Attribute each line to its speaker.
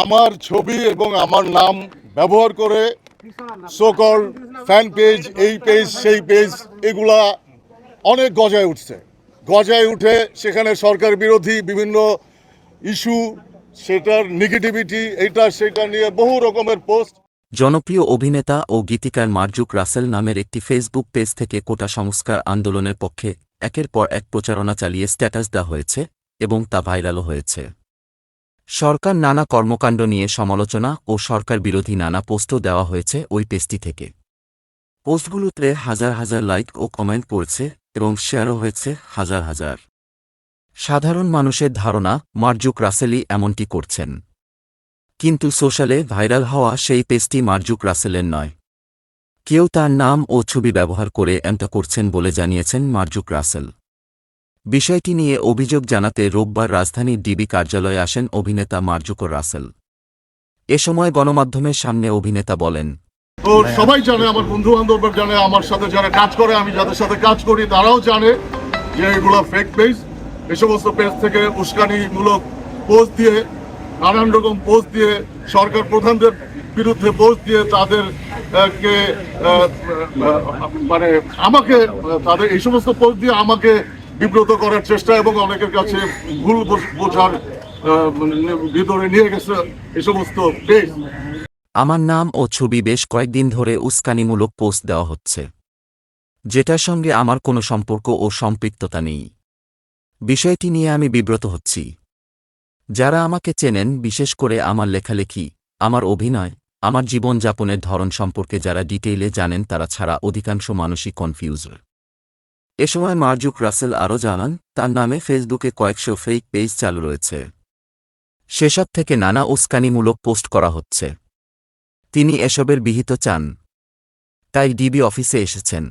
Speaker 1: আমার ছবি এবং আমার নাম ব্যবহার করে সোকল ফ্যান পেজ, এই পেজ সেই পেজ, এগুলা অনেক গজায় উঠছে। গজায় উঠে সেখানে সরকার বিরোধী বিভিন্ন ইস্যু, সেটার নেগেটিভিটি, এইটা সেটা নিয়ে বহু রকমের পোস্ট।
Speaker 2: জনপ্রিয় অভিনেতা ও গীতিকার মার্জুক রাসেল নামের একটি ফেসবুক পেজ থেকে কোটা সংস্কার আন্দোলনের পক্ষে একের পর এক প্রচারণা চালিয়ে স্ট্যাটাস দেওয়া হয়েছে এবং তা ভাইরালও হয়েছে। সরকার নানা কর্মকাণ্ড নিয়ে সমালোচনা ও সরকার বিরোধী নানা পোস্টও দেওয়া হয়েছে ওই পেজটি থেকে। পোস্টগুলোতে হাজার হাজার লাইক ও কমেন্ট পড়েছে এবং শেয়ারও হয়েছে হাজার হাজার। সাধারণ মানুষের ধারণা মার্জুক রাসেলই এমনটি করছেন, কিন্তু সোশ্যালে ভাইরাল হওয়া সেই পেজটি মার্জুক রাসেলের নয়। কেউ তার নাম ও ছবি ব্যবহার করে এমনটা করছেন বলে জানিয়েছেন মার্জুক রাসেল। বিষয়টি নিয়ে অভিযোগ জানাতে রোববার রাজধানীর ডিবি কার্যালয়ে আসেন অভিনেতা মার্জুক রাসেল। এ সময় গণমাধ্যমের সামনে অভিনেতা বলেন,
Speaker 1: তো সবাই জানে, আমার বন্ধু বান্ধব জানে, আমার সাথে যারা কাজ করে, আমি যাদের সাথে কাজ করি তারাও জানে যে এগুলো ফেক পেজ। এই সমস্ত পেজ থেকে উস্কানিমূলক পোস্ট দিয়ে, নানান রকম পোস্ট দিয়ে, সরকার প্রধানদের বিরুদ্ধে পোস্ট দিয়ে তাদেরকে মানে আমাকে তাদের এই সমস্ত পোস্ট দিয়ে আমাকে বিব্রত করার চেষ্টা এবং অনেকের কাছে ভুল বোঝার ভিতরে নিয়ে গেছে এই সমস্ত পেজ।
Speaker 2: আমার নাম ও ছবি বেশ কয়েকদিন ধরে উস্কানিমূলক পোস্ট দেওয়া হচ্ছে, যেটার সঙ্গে আমার কোনো সম্পর্ক ও সম্পৃক্ততা নেই। বিষয়টি নিয়ে আমি বিব্রত হচ্ছি। যারা আমাকে চেনেন, বিশেষ করে আমার লেখালেখি, আমার অভিনয়, আমার জীবনযাপনের ধরন সম্পর্কে যারা ডিটেইলে জানেন, তারা ছাড়া অধিকাংশ মানুষই কনফিউজড। এ সময় মার্জুক রাসেল আরও জানান, তার নামে ফেসবুকে কয়েকশো ফেক পেজ চালু রয়েছে। সেসব থেকে নানা উস্কানিমূলক পোস্ট করা হচ্ছে। তিনি এসবের বিহিত চান, তাই ডিবি অফিসে এসেছেন।